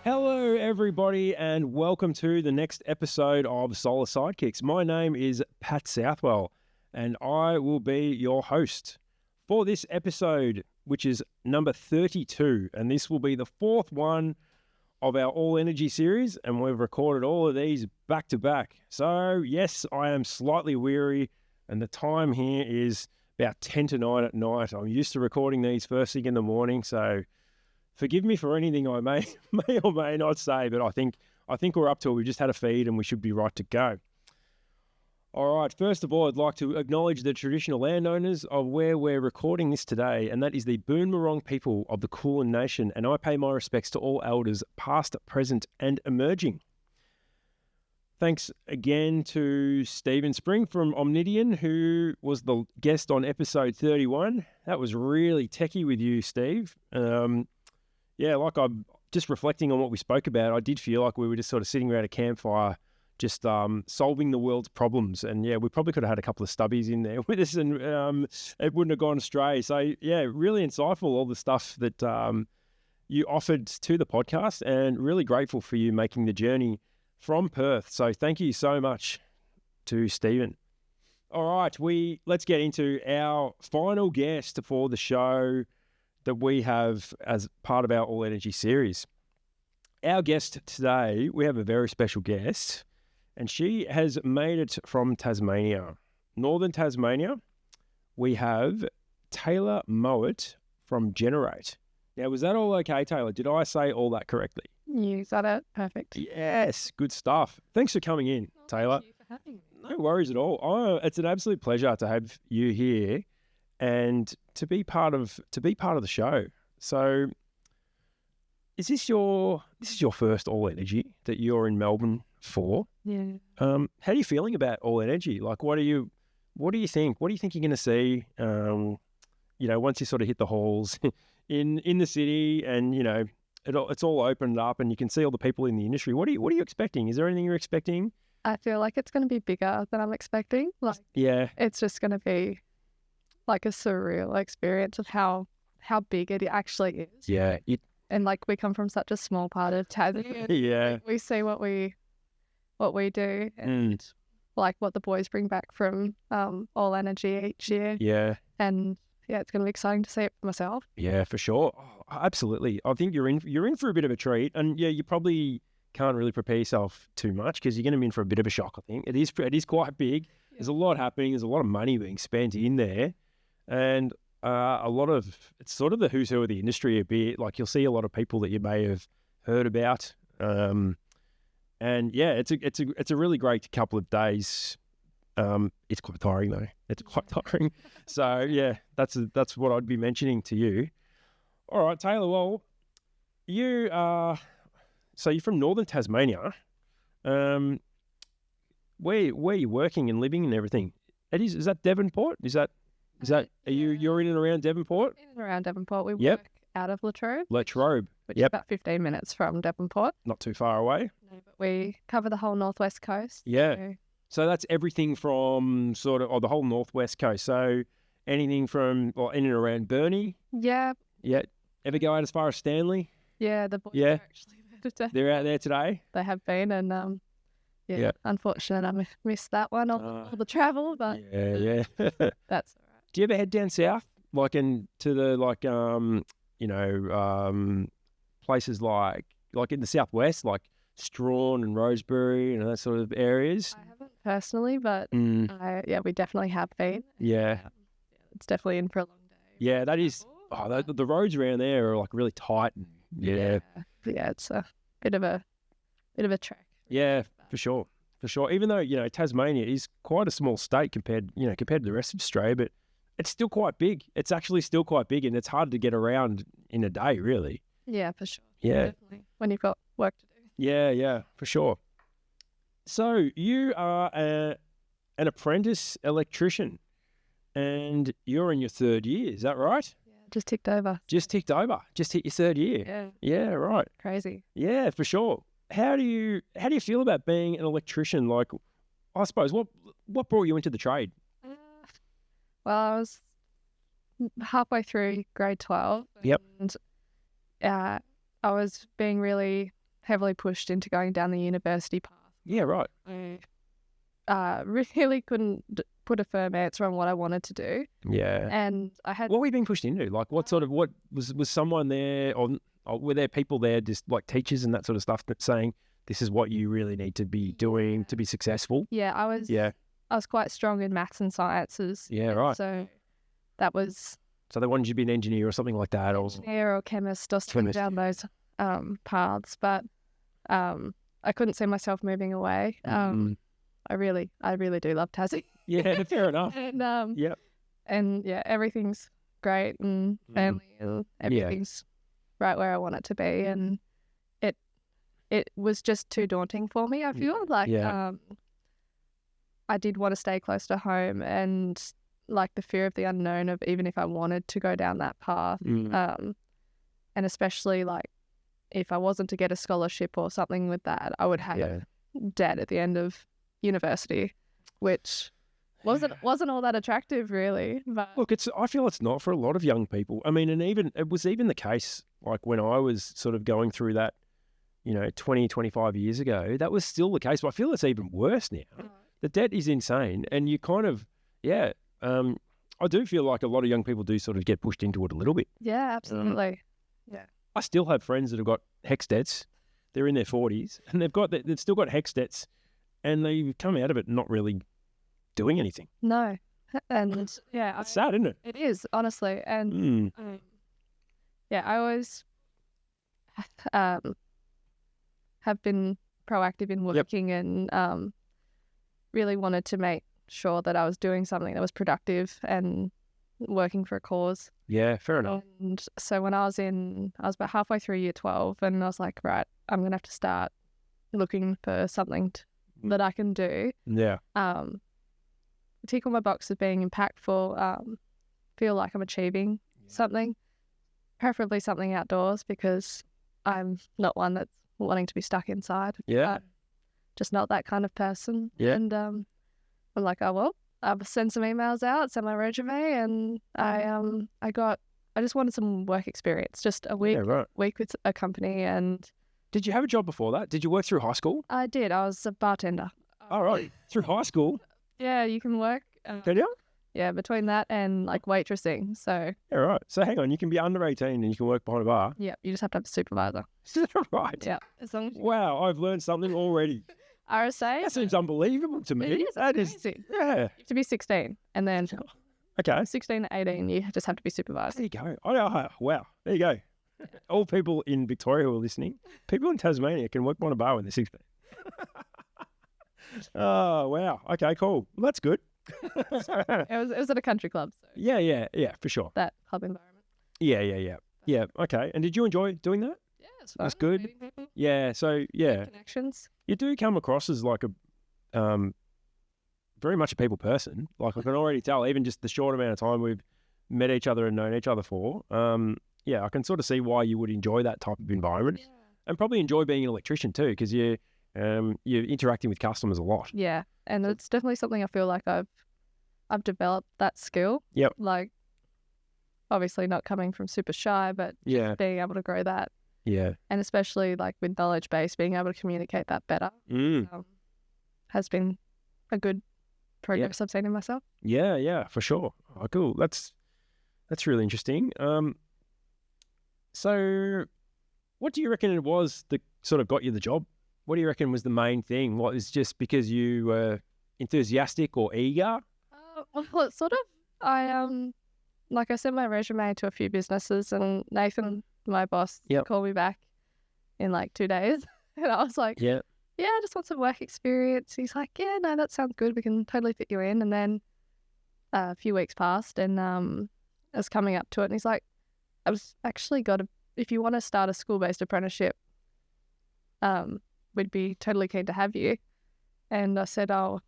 Hello, everybody, and welcome to the next episode of Solar Sidekicks. My name is Pat Southwell, and I will be your host for this episode, which is number 32, and this will be the fourth one of our All Energy series, and we've recorded all of these back to back. So, yes, I am slightly weary, and the time here is about 10 to 9 at night. I'm used to recording these first thing in the morning, so forgive me for anything I may or may not say, but I think we're up to it. We just had a feed and we should be right to go. All right, first of all, I'd like to acknowledge the traditional landowners of where we're recording this today, and that is the Boonwurrung people of the Kulin Nation, and I pay my respects to all elders, past, present, and emerging. Thanks again to Stephen Spring from Omnidian, who was the guest on episode 31. That was really techie with you, Steve. Yeah, like I'm just reflecting on what we spoke about, I did feel like we were just sort of sitting around a campfire, just solving the world's problems. And yeah, we probably could have had a couple of stubbies in there with us and it wouldn't have gone astray. So yeah, really insightful, all the stuff that you offered to the podcast, and really grateful for you making the journey from Perth. So thank you so much to Stephen. All right, let's get into our final guest for the show that we have as part of our All Energy series. Our guest today, we have a very special guest, and she has made it from Tasmania. Northern Tasmania, we have Tailah Mowat from Genr8. Now, was that all okay, Tailah? Did I say all that correctly? You got it. Perfect. Yes, good stuff. Thanks for coming in, Tailah. Thank you for having me. No worries at all. It's an absolute pleasure to have you here and to be part of the show. So, is this your first All Energy that you're in Melbourne for? Yeah. How are you feeling about All Energy? Like, what do you think? What do you think you're going to see? Once you sort of hit the halls in the city, and it's all opened up, and you can see all the people in the industry. What are you expecting? Is there anything you're expecting? I feel like it's going to be bigger than I'm expecting. Like, Yeah, it's just going to be like a surreal experience of how big it actually is. yeah, And like, we come from such a small part of Tassie. yeah. We see what we do, and like what the boys bring back from All Energy each year. Yeah. And yeah, it's going to be exciting to see it for myself. Yeah, for sure. Oh, absolutely. I think you're in for a bit of a treat, and yeah, you probably can't really prepare yourself too much because you're going to be in for a bit of a shock. I think it is quite big. Yeah. There's a lot happening. There's a lot of money being spent in there, and it's sort of the who's who of the industry a bit. Like, you'll see a lot of people that you may have heard about, and yeah, it's a really great couple of days. It's quite tiring though. It's quite tiring. So yeah, that's what I'd be mentioning to you. All right, Tailah. Well, you're from Northern Tasmania. Where are you working and living and everything? Is that Devonport? Is that you're in and around Devonport? In and around Devonport. We Yep. work out of Latrobe. Latrobe. Which is about 15 minutes from Devonport. Not too far away. No, but we cover the whole northwest coast. Yeah. So that's everything from the whole northwest coast. So anything from in and around Burnie. Yeah. Yeah. Ever go out as far as Stanley? Yeah, the boys Yeah. are actually there today. They're out there today. They have been, and Yeah. unfortunate I missed that one, all the travel, but Yeah. that's all right. Do you ever head down south, like into the places like in the southwest, like Strawn and Rosebery and that sort of areas? I haven't personally, but we definitely have been. Yeah. It's definitely in for a long day. Yeah, that is. Oh, the roads around there are like really tight. And, yeah. Yeah, it's a bit of a trek. Yeah, for sure. Even though Tasmania is quite a small state compared to the rest of Australia, but it's still quite big. It's actually still quite big, and it's hard to get around in a day, really. Yeah, for sure. Yeah, definitely. When you've got work to do. Yeah, for sure. So you are an apprentice electrician, and you're in your third year. Is that right? Yeah, just ticked over. Just hit your third year. Yeah. Yeah, right. Crazy. Yeah, for sure. How do you feel about being an electrician? Like, I suppose what brought you into the trade? Well, I was halfway through grade 12. Yep. And I was being really heavily pushed into going down the university path. Yeah, right. Really couldn't put a firm answer on what I wanted to do. Yeah. And I had... What were you being pushed into? Like, what was someone there, or were there people there, just like teachers and that sort of stuff, that saying this is what you really need to be doing to be successful? Yeah, I was quite strong in maths and sciences. Yeah, right. So that was... So they wanted you to be an engineer or something like that, or engineer or chemist or something down those paths. But I couldn't see myself moving away. I really do love Tassie. Yeah, fair enough. And yep. And yeah, everything's great and family and everything's right where I want it to be. And it was just too daunting for me, I feel. Like I did want to stay close to home, and like the fear of the unknown of even if I wanted to go down that path. And especially like if I wasn't to get a scholarship or something with that, I would have debt at the end of university, which wasn't all that attractive really. But look, I feel it's not for a lot of young people. I mean, and it was even the case like when I was sort of going through that, 20, 25 years ago, that was still the case. But I feel it's even worse now. The debt is insane, and you kind of, I do feel like a lot of young people do sort of get pushed into it a little bit. Yeah, absolutely. Yeah. I still have friends that have got HECS debts. They're in their 40s, and they've still got HECS debts, and they've come out of it not really doing anything. No. And yeah. It's sad, isn't it? It is, honestly. And I always have been proactive in working and really wanted to make sure that I was doing something that was productive and working for a cause. Yeah, fair enough. And so when I was about halfway through year 12, and I was like, right, I'm going to have to start looking for something that I can do. Yeah. Tick all my box of being impactful, feel like I'm achieving something, preferably something outdoors, because I'm not one that's wanting to be stuck inside. Yeah. Just not that kind of person. Yeah. And I'm like, oh, well, I'll send some emails out, send my resume, and I just wanted some work experience, just a week with a company. And did you have a job before that? Did you work through high school? I did. I was a bartender. All right. Through high school? Yeah, you can work. Can you? Yeah, between that and like waitressing. So yeah, right. So hang on, you can be under 18 and you can work behind a bar. Yeah, you just have to have a supervisor. Right. Yeah. As long as wow, I've learned something already. RSA. That seems unbelievable to me. It is. That is amazing. Yeah. You have to be 16, and then okay, 16 to 18, you just have to be supervised. There you go. Oh, wow. There you go. All people in Victoria who are listening, people in Tasmania can work behind a bar when they're 16. Oh wow. Okay, cool. Well, that's good. It was at a country club. So Yeah, for sure. That club environment. Yeah. Okay. And did you enjoy doing that? Yeah, it's fun. That's good. Yeah. So yeah, connections. You do come across as like a very much a people person. Like I can already tell, even just the short amount of time we've met each other and known each other for. I can sort of see why you would enjoy that type of environment, and probably enjoy being an electrician too, because you're interacting with customers a lot. Yeah, and it's definitely something I feel like I've developed that skill. Yep. Like, obviously not coming from super shy, but just being able to grow that. Yeah. And especially like with knowledge base, being able to communicate that better has been a good progress I've seen in myself. Yeah, for sure. Oh, cool. That's really interesting. So what do you reckon it was that sort of got you the job? What do you reckon was the main thing? What, is just because you were enthusiastic or eager? Well, it's sort of, like I sent my resume to a few businesses, and Nathan, my boss, called me back in like 2 days. And I was like, I just want some work experience. He's like, yeah, no, that sounds good. We can totally fit you in. And then a few weeks passed, and I was coming up to it, and he's like, I've actually if you want to start a school-based apprenticeship, we'd be totally keen to have you. And I said, I'll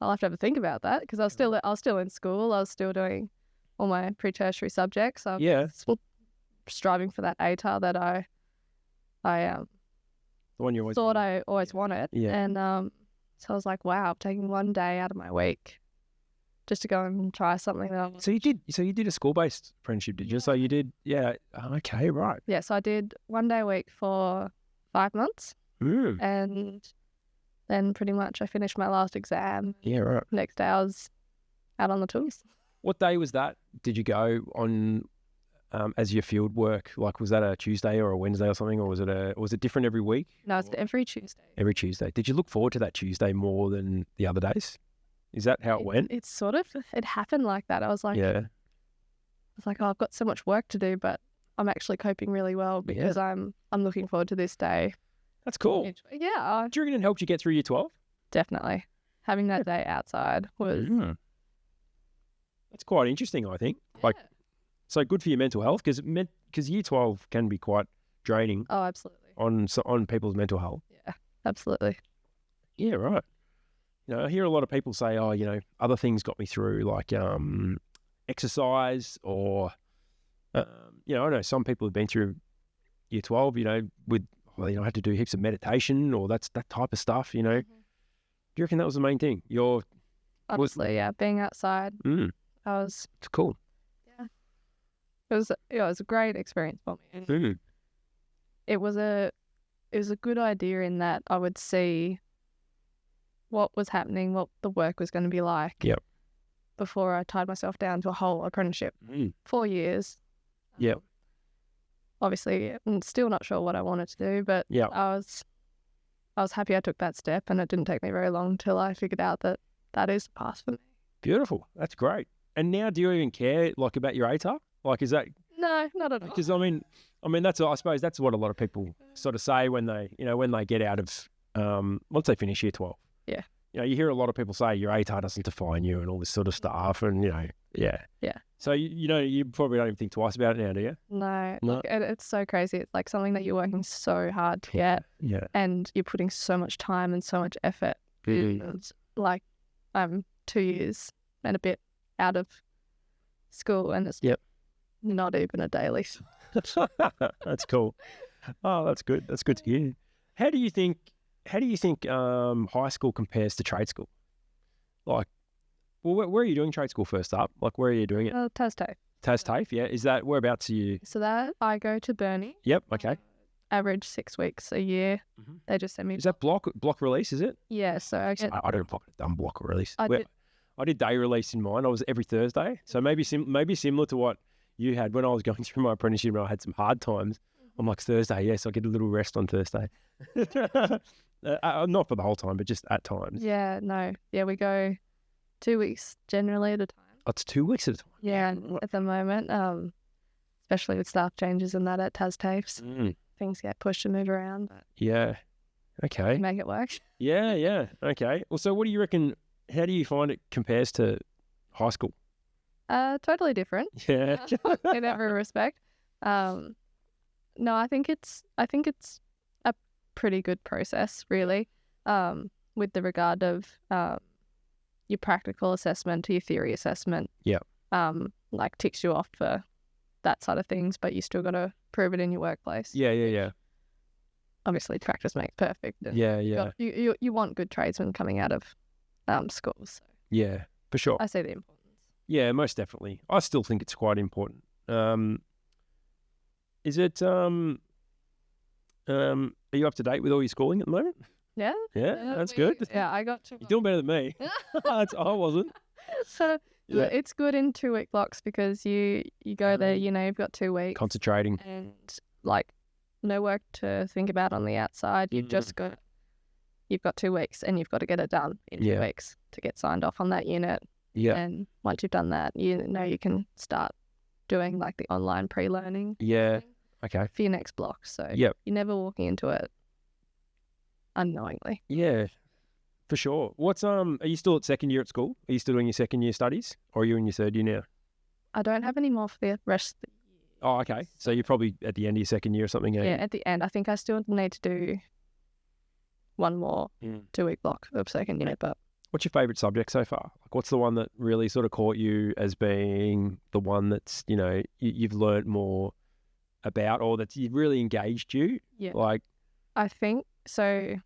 have to have a think about that, because I was still in school. I was still doing all my pre-tertiary subjects. I was still striving for that ATAR that I the one you always thought I always wanted. Yeah. And so I was like, wow, I'm taking one day out of my week just to go and try something that I want. So you did a school-based apprenticeship, did you? So you did, okay, right. Yeah, so I did 1 day a week for 5 months. And then pretty much I finished my last exam. Yeah, right. Next day I was out on the tools. What day was that? Did you go on as your field work? Like, was that a Tuesday or a Wednesday or something, or was it different every week? No, it's every Tuesday. Every Tuesday. Did you look forward to that Tuesday more than the other days? Is that how it went? It's sort of, it happened like that. I was like, oh, I've got so much work to do, but I'm actually coping really well because I'm looking forward to this day. That's cool. Yeah. Do you reckon it helped you get through year 12? Definitely. Having that day outside was... That's quite interesting, I think. Yeah. Like, so good for your mental health because year 12 can be quite draining. Oh, absolutely. On people's mental health. Yeah, absolutely. Yeah, right. You know, I hear a lot of people say, oh, you know, other things got me through, like exercise or, you know, I know some people have been through year 12, you know, I had to do heaps of meditation or that type of stuff, you know. Do you reckon that was the main thing? Honestly, being outside. It's cool. Yeah. It was a great experience for me. It was a good idea in that I would see what was happening, what the work was going to be like. Yep. Before I tied myself down to a whole apprenticeship. 4 years. Yep. Obviously, I'm still not sure what I wanted to do, but I was happy I took that step, and it didn't take me very long till I figured out that is the path for me. Beautiful. That's great. And now, do you even care like about your ATAR? Like, is that? No, not at all. Because I mean, I suppose that's what a lot of people sort of say when they get out of once they finish year 12. Yeah. You know, you hear a lot of people say your ATAR doesn't define you and all this sort of stuff, and you know, yeah. So you probably don't even think twice about it now, do you? No. Like, it's so crazy. It's like something that you're working so hard to get. Yeah. And you're putting so much time and so much effort. And like, I'm 2 years and a bit out of school, and it's not even a daily. That's cool. Oh, that's good. That's good to hear. How do you think high school compares to trade school? Like, well, where are you doing trade school first up? Like, where are you doing it? TAFE, yeah. Is that, whereabouts are you? So that I go to Burnie. Yep, okay. Average 6 weeks a year. They just send me. Is that block release, is it? Yeah, so I don't block release. I did day release in mine. I was every Thursday. So maybe similar to what you had when I was going through my apprenticeship and I had some hard times. I'm like, Thursday, yes, I get a little rest on Thursday. Not for the whole time, but just at times. Yeah, no. Yeah, we go 2 weeks generally at a time. Oh, it's 2 weeks at a time? Yeah, at the moment, especially with staff changes and that at TAFE. Things get pushed and move around. But yeah. Okay. Make it work. Yeah. Okay. Well, so what do you reckon, how do you find it compares to high school? Totally different. Yeah. In every respect. No, I think it's a pretty good process, really, with the regard of your practical assessment to your theory assessment. Yeah. Like ticks you off for that side of things, but you still got to prove it in your workplace. Yeah. Obviously, practice makes perfect. Yeah. You want good tradesmen coming out of schools. So. Yeah, for sure. I see the importance. Yeah, most definitely. I still think it's quite important. Is it? Are you up to date with all your schooling at the moment? Yeah. Yeah, that's good. Yeah, I got to. You're doing better than me. I wasn't. So it's good in 2 week blocks because you go there, you know, you've got 2 weeks concentrating and like no work to think about on the outside. You've got 2 weeks and you've got to get it done in 2 weeks to get signed off on that unit. Yeah. And once you've done that, you know, you can start doing like the online pre-learning. Yeah. Okay. For your next block. So you're never walking into it unknowingly. Yeah, for sure. What's are you still at second year at school? Are you still doing your second year studies, or are you in your third year now? I don't have any more for the rest of the year. Oh, okay. So you're probably at the end of your second year or something. Yeah, at the end. I think I still need to do one more 2 week block of second year. But what's your favourite subject so far? Like, what's the one that really sort of caught you as being the one that's, you know, you've learned more about, or that's really engaged you? Yeah. Like, I think so.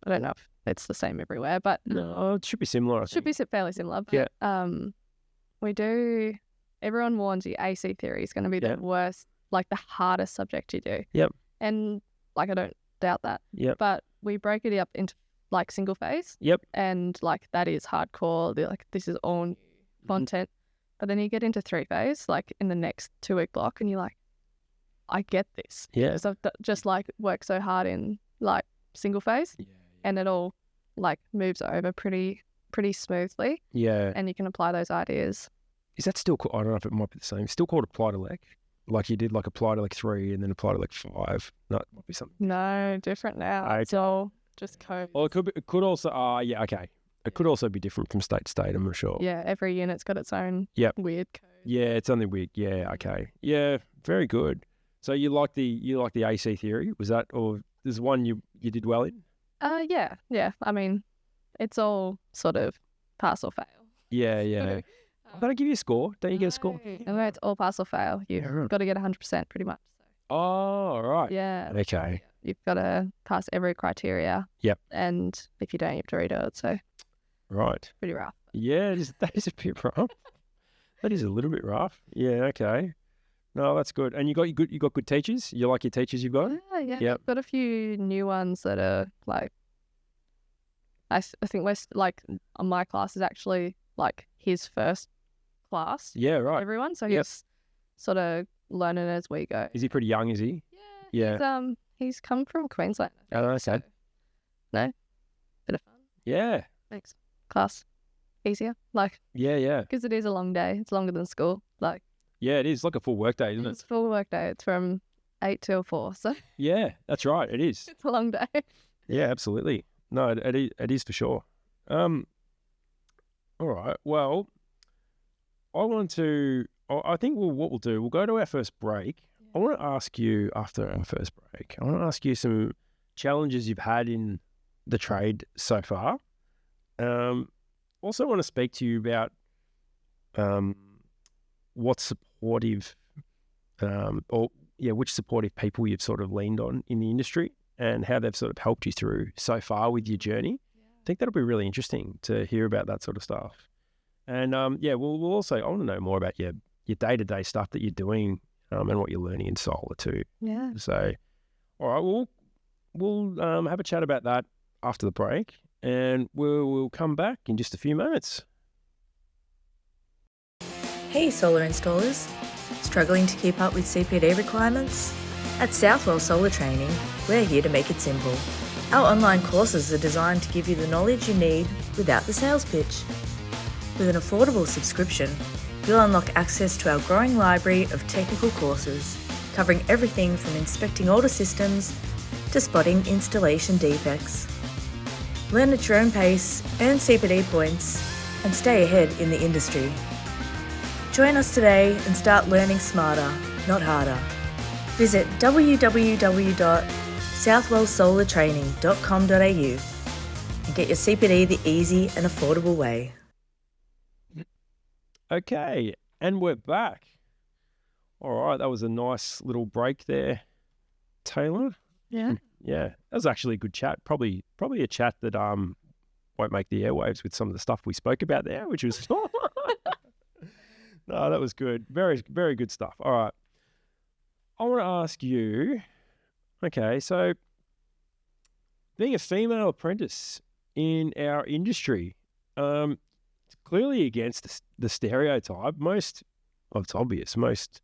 I don't know if it's the same everywhere, but no, it should be similar. Should be fairly similar. But, we do. Everyone warns you, AC theory is going to be the worst, like the hardest subject you do. Yep. And like I doubt that. Yep. But we break it up into like single phase. Yep. And like that is hardcore. Like this is all new content. But then you get into 3-phase, like in the next 2-week block, and you're like, I get this. Yeah. So I've just like worked so hard in like single phase, and it all like moves over pretty smoothly. Yeah. And you can apply those ideas. Is that still called, I don't know if it might be the same, still called Applied Elec? Like you did like Applied Elec 3 and then Applied Elec 5? No, it might be something. No, different now. Okay. It's all just code. Well, it could also, okay. It could also be different from state to state, I'm not sure. Yeah, every unit's got its own weird code. Yeah, it's only weird. Yeah, okay. Yeah, very good. So you like the AC theory? Was that, or there's one you did well in? Yeah. I mean, it's all sort of pass or fail. Yeah. Don't I give you a score? Don't you get a score? No, it's all pass or fail. You've got to get 100% pretty much. Oh, all right. Yeah. Okay. You've got to pass every criteria. Yep. And if you don't, you have to redo it. So. Right. Pretty rough. Yeah, that is a bit rough. That is a little bit rough. Yeah, okay. No, that's good. And you got good teachers? You like your teachers you've got? Yeah. Yep. Got a few new ones that are like, I think we're like, my class is actually like his first class. Yeah, right. Everyone. So he's sort of learning as we go. Is he pretty young, is he? Yeah. He's come from Queensland. Oh, okay. So, no? Bit of fun. Yeah. Makes class easier. Like, yeah. Because it is a long day. It's longer than school. Like, yeah, it is like a full work day, isn't it? It's a full work day. It's from 8 till 4. So yeah, that's right. It is. It's a long day. Yeah, absolutely. No, it is for sure. All right. Well, I think what we'll do, we'll go to our first break. I want to ask you, after our first break, I want to ask you some challenges you've had in the trade so far. Also want to speak to you about what's supportive, which supportive people you've sort of leaned on in the industry and how they've sort of helped you through so far with your journey. I think that'll be really interesting to hear about that sort of stuff. And we'll also, I want to know more about your day-to-day stuff that you're doing and what you're learning in solar too. Yeah. So, all right, we'll have a chat about that after the break, and we'll come back in just a few moments. Hey solar installers, struggling to keep up with CPD requirements? At Southwell Solar Training, we're here to make it simple. Our online courses are designed to give you the knowledge you need without the sales pitch. With an affordable subscription, you'll unlock access to our growing library of technical courses, covering everything from inspecting older systems to spotting installation defects. Learn at your own pace, earn CPD points, and stay ahead in the industry. Join us today and start learning smarter, not harder. Visit www.southwellsolartraining.com.au and get your CPD the easy and affordable way. Okay, and we're back. All right, that was a nice little break there, Tailah. Yeah. Yeah, that was actually a good chat. Probably a chat that won't make the airwaves with some of the stuff we spoke about there, which was no, that was good. Very, very good stuff. All right. I want to ask you, okay, so being a female apprentice in our industry, it's clearly against the stereotype. It's obvious. Most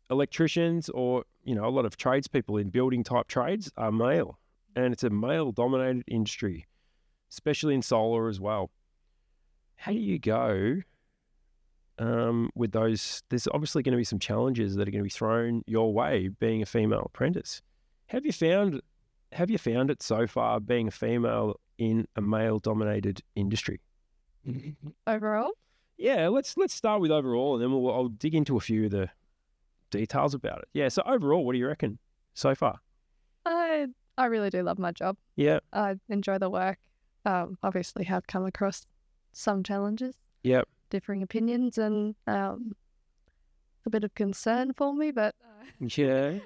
electricians or, a lot of tradespeople in building type trades are male, and it's a male dominated industry, especially in solar as well. How do you go with those? There's obviously going to be some challenges that are going to be thrown your way being a female apprentice. Have you found it so far being a female in a male dominated industry? Overall? Yeah, let's start with overall, and then I'll dig into a few of the details about it. Yeah, so overall, what do you reckon so far? I really do love my job. Yeah. I enjoy the work. Obviously have come across some challenges. Yep. Differing opinions and a bit of concern for me, but yeah.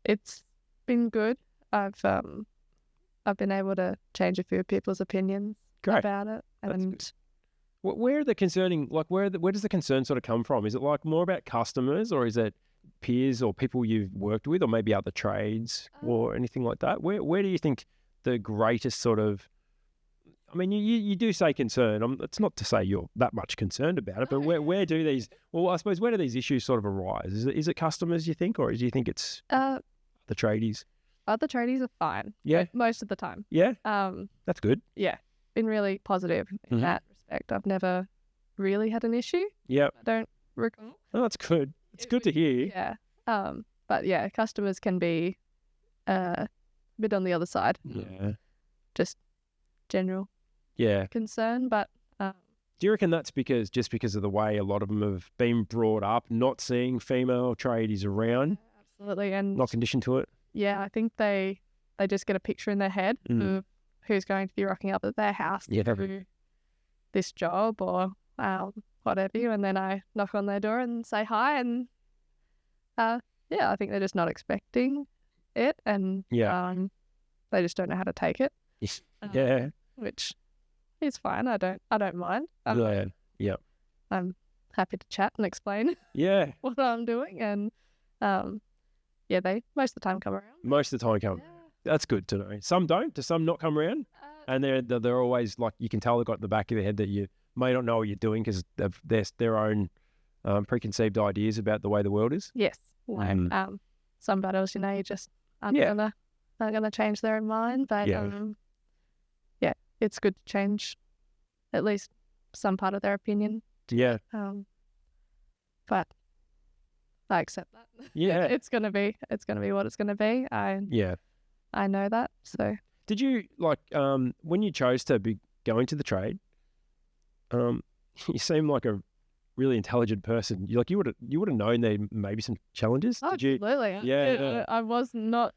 It's been good. I've been able to change a few people's opinions about it. And where are the concerning, where does the concern sort of come from? Is it like more about customers, or is it peers or people you've worked with, or maybe other trades or anything like that? Where do you think the greatest sort of, I mean, you do say concern. It's not to say you're that much concerned about it, but where do these, well, I suppose, where do these issues sort of arise? Is it customers, you think, or do you think it's the tradies? Other tradies are fine. Yeah. Most of the time. Yeah. That's good. Yeah. Been really positive in that respect. I've never really had an issue. Yeah. I don't recall. Oh, that's good. It's good to hear. Yeah. But yeah, customers can be a bit on the other side. Yeah. Just general concern. But do you reckon that's because of the way a lot of them have been brought up, not seeing female tradies around? Absolutely. And not conditioned to it? Yeah, I think they just get a picture in their head of who's going to be rocking up at their house to do this job or whatever, and then I knock on their door and say hi, and I think they're just not expecting it, and they just don't know how to take it. Which is fine. I don't mind. I'm happy to chat and explain what I'm doing, and they most of the time come around. Most of the time come. That's good to know. Some don't. Do some not come around? And they're always like, you can tell they've got in the back of their head that you may not know what you're doing because they've their own preconceived ideas about the way the world is. Yes. Some battles, you just aren't gonna change their mind. But it's good to change at least some part of their opinion. Yeah. But I accept that. Yeah. It's gonna be what it's gonna be. I know that. So did you when you chose to be going to the trade, you seem like a really intelligent person. You would have known there may be some challenges. Oh, absolutely. Yeah. I was not.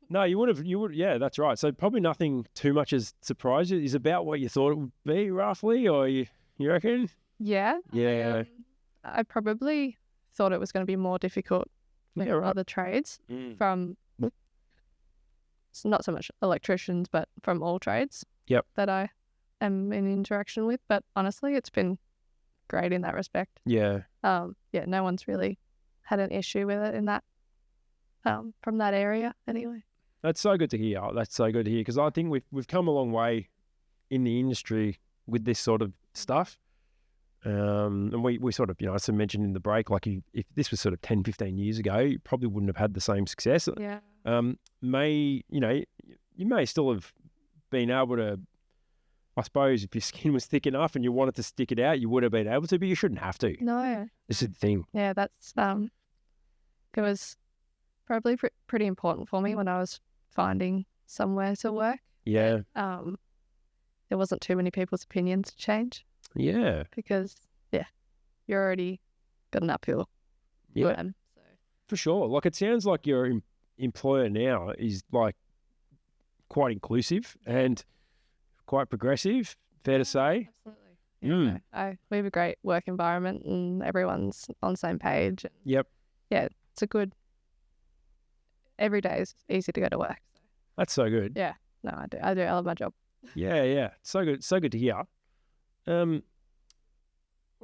No, you would. Yeah, that's right. So probably nothing too much has surprised you. Is about what you thought it would be roughly, or you reckon? Yeah. Yeah. I probably thought it was going to be more difficult than other trades from not so much electricians, but from all trades that I am in interaction with. But honestly, it's been great in that respect. Yeah. No one's really had an issue with it in that from that area anyway. That's so good to hear. Because I think we've come a long way in the industry with this sort of stuff. And we sort of, as I mentioned in the break, like if this was sort of 10, 15 years ago, you probably wouldn't have had the same success. Yeah. You may still have been able to, I suppose, if your skin was thick enough and you wanted to stick it out, you would have been able to, but you shouldn't have to. No. This is the thing. Yeah, that's, it was probably pretty important for me when I was finding somewhere to work. Yeah. There wasn't too many people's opinions to change. Yeah. Because, you're already got an uphill. Yeah. So. For sure. Like, it sounds like your employer now is like quite inclusive and quite progressive, fair to say. Absolutely. Yeah, we have a great work environment and everyone's on the same page. Yep. Yeah, it's a good, every day is easy to go to work. So. That's so good. Yeah. No, I do. I love my job. Yeah. So good to hear. What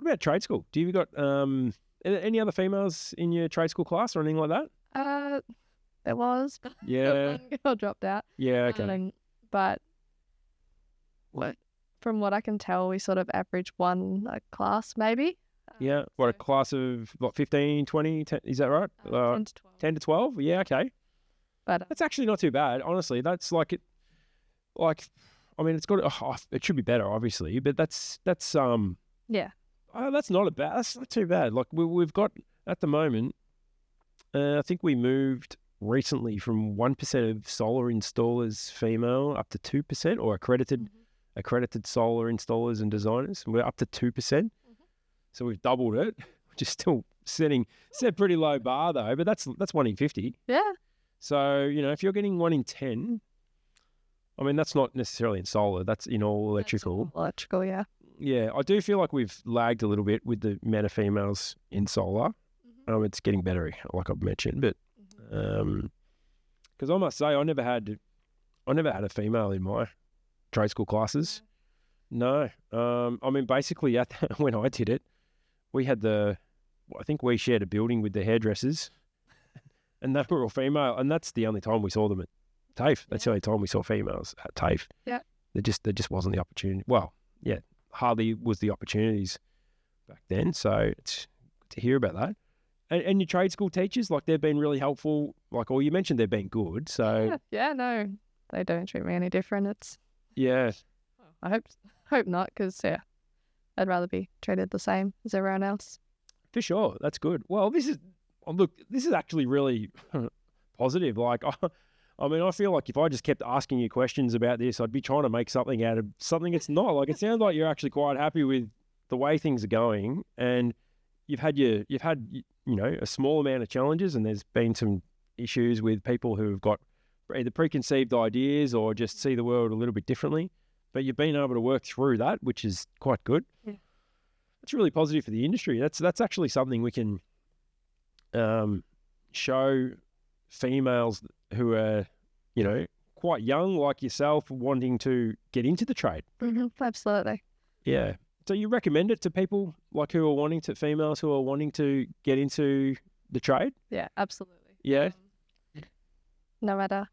about trade school? Do you got any other females in your trade school class or anything like that? There was. Yeah. One girl dropped out. Yeah, okay. But from what I can tell, we sort of average one class maybe. Yeah. A class of 15, 20, 10, is that right? 10 to 12. 10 to 12? Yeah, okay. But that's actually not too bad, honestly. That's it should be better, obviously, but that's yeah. That's not too bad. Like we've got at the moment, I think we moved recently from 1% of solar installers female up to 2%, or accredited solar installers and designers. We're up to 2%. So we've doubled it, which is still set pretty low bar though, but that's 1 in 50. Yeah. So, if you're getting 1 in 10, I mean, that's not necessarily in solar, that's in all electrical. Electrical, yeah. Yeah, I do feel like we've lagged a little bit with the amount of females in solar. It's getting better, like I've mentioned, but because I must say I never had a female in my trade school classes. No, basically when I did it, we had the I think we shared a building with the hairdressers, and they were all female, and that's the only time we saw them at TAFE. That's the only time we saw females at TAFE. Yeah. There just wasn't the opportunity. Well, yeah, hardly was the opportunities back then. So it's good to hear about that. And your trade school teachers, like, they've been really helpful. Like, or you mentioned they've been good. So yeah, no, they don't treat me any different. It's I hope not, because I'd rather be treated the same as everyone else. For sure, that's good. Well, this is actually really positive. Like, I mean, I feel like if I just kept asking you questions about this, I'd be trying to make something out of something it's not. Like, it sounds like you're actually quite happy with the way things are going, and you've had a small amount of challenges, and there's been some issues with people who've got either preconceived ideas or just see the world a little bit differently. But you've been able to work through that, which is quite good. Yeah. It's really positive for the industry. That's actually something we can show females who are, quite young like yourself, wanting to get into the trade. Mm-hmm, absolutely. Yeah. So you recommend it to people like females who are wanting to get into the trade? Yeah, absolutely. Yeah. No matter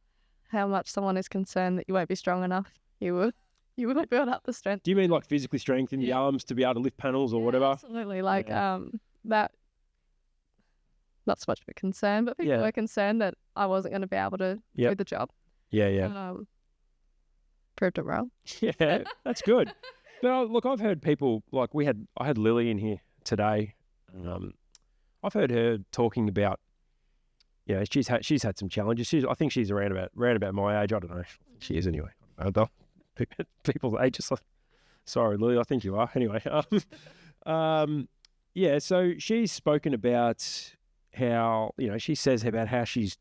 how much someone is concerned that you won't be strong enough, you will build up the strength. Do you mean like physically strengthen the arms to be able to lift panels or whatever? Absolutely. Like that, not so much of a concern, but people were concerned that I wasn't going to be able to do the job. Yeah. Proved it wrong. Yeah, that's good. But look, I've heard people, like I had Lily in here today. I've heard her talking about, she's had some challenges. I think she's around about my age. I don't know. She is anyway. People's ages. Sorry, Lily, I think you are. Anyway, so she's spoken about how, she says about how she's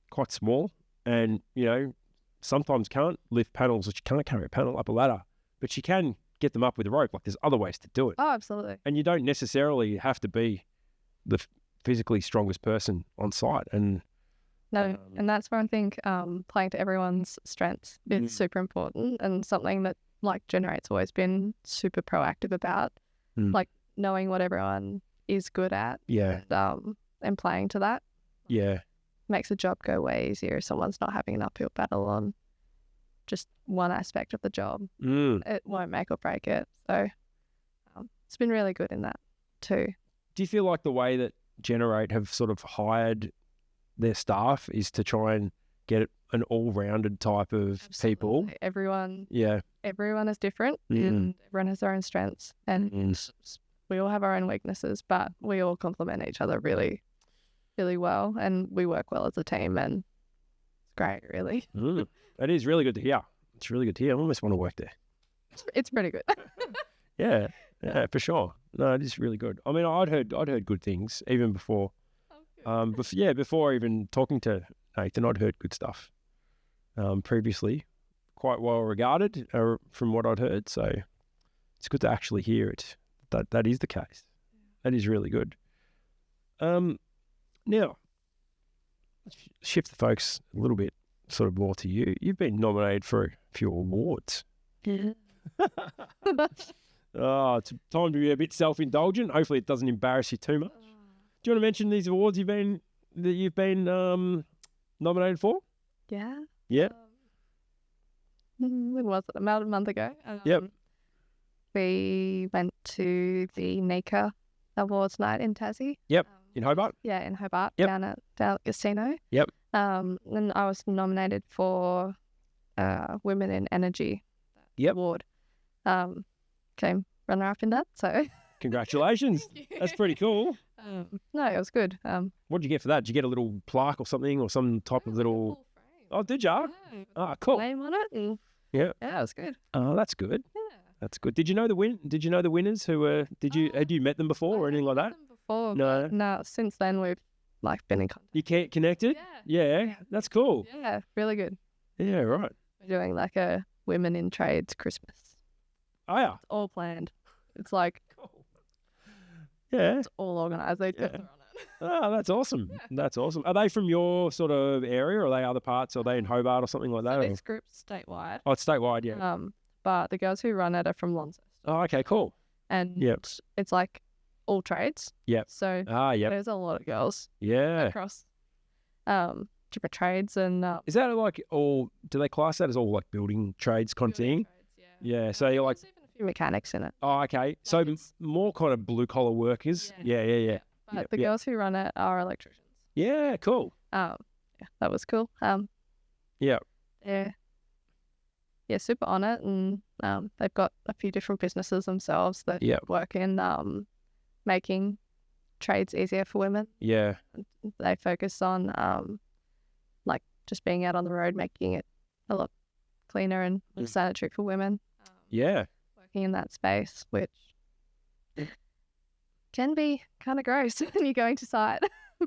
quite small and, sometimes can't lift panels, or she can't carry a panel up a ladder, but she can get them up with a rope. Like, there's other ways to do it. Oh, absolutely. And you don't necessarily have to be the physically strongest person on site. And no, and that's where I think playing to everyone's strengths is super important, and something that, like, Genr8's always been super proactive about, like knowing what everyone is good at, and playing to that. Yeah, makes the job go way easier if someone's not having an uphill battle on just one aspect of the job. It won't make or break it. So it's been really good in that too. Do you feel like the way that Genr8 have sort of hired their staff is to try and get an all-rounded type of people? Everyone is different, and everyone has their own strengths, and we all have our own weaknesses, but we all complement each other really, really well, and we work well as a team, and it's great, really. That is really good to hear. It's really good to hear. I almost want to work there. It's pretty good. Yeah, for sure. No, it is really good. I mean, I'd heard good things even before. Before even talking to Nathan, I'd heard good stuff previously, quite well regarded from what I'd heard. So it's good to actually hear it. That is the case. That is really good. Now, let's shift the focus a little bit, sort of more to you. You've been nominated for a few awards. Yeah. It's time to be a bit self-indulgent. Hopefully it doesn't embarrass you too much. Do you want to mention these awards you've been nominated for? Yeah. Yeah. When was it? About a month ago. Yep. We went to the NECA Awards night in Tassie. Yep. In Hobart? Yeah, in Hobart. Yep. Down at the casino. Yep. And I was nominated for Women in Energy Award. Came runner-up in that, so... Congratulations. That's pretty cool. No, it was good. What did you get for that? Did you get a little plaque or something, or some type of little... Oh, did you? Yeah. Oh, cool. Name on it. And... Yeah. Yeah, it was good. Oh, that's good. Yeah. That's good. Did you know the winners who were... Had you met them before or anything like that? Before, no. No, since then we've been in contact. You connected? Yeah. That's cool. Yeah, really good. Yeah, right. We're doing like a Women in Trades Christmas. Oh, yeah. It's all planned. It's like... Cool. Yeah. It's all organised. They just are on it. Oh, that's awesome. That's awesome. Are they from your sort of area, or are they other parts? Are they in Hobart or something like that? So this group's statewide. Oh, it's statewide, yeah. But the girls who run it are from Launceston. Oh, okay, cool. And it's like all trades. Yep. So there's a lot of girls. Yeah. Across different trades and. Is that like all? Do they class that as all like building trades kind of thing? Trades, yeah. So you're like. There's even a few mechanics in it. Oh, okay. So more kind of blue collar workers. Yeah. But the girls who run it are electricians. Yeah. Cool. Yeah, that was cool. Yeah. Yeah, super on it, and they've got a few different businesses themselves that work in making trades easier for women. Yeah. They focus on like just being out on the road, making it a lot cleaner and sanitary for women. Working in that space, which can be kind of gross when you're going to site.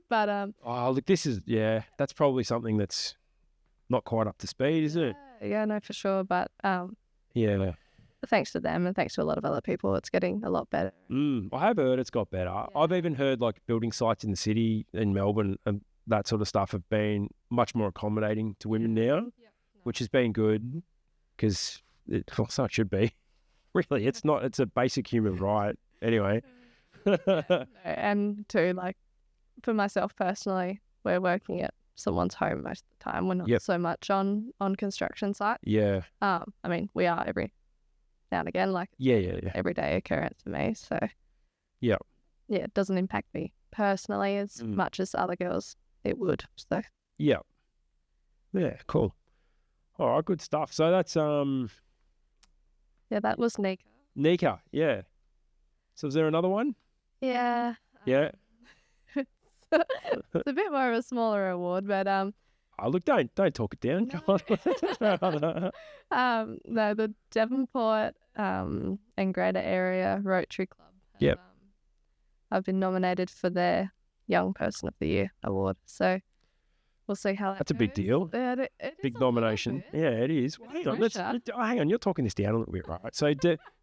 But oh, look, this is that's probably something that's not quite up to speed, is it? Yeah, no, for sure. But thanks to them and thanks to a lot of other people, it's getting a lot better. I have heard it's got better. I've even heard like building sites in the city in Melbourne and that sort of stuff have been much more accommodating to women now, which has been good because so it should be. Really, it's not. It's a basic human right. Anyway. And too, like for myself personally, we're working at someone's home most of the time. We're not so much on construction sites. Yeah. I mean, we are every now and again, like everyday occurrence for me. So it doesn't impact me personally as much as other girls it would. So yeah, cool. All right, good stuff. So that's that was Nika. Nika, yeah. So is there another one? Yeah. Yeah. It's a bit more of a smaller award, but oh, look, don't talk it down. No. No, the Devonport and Greater Area Rotary Club. I've been nominated for their Young Person of the Year award, so we'll see how that That's a big deal. It big nomination. Yeah, it is. Well, hang on, you're talking this down a little bit, right? So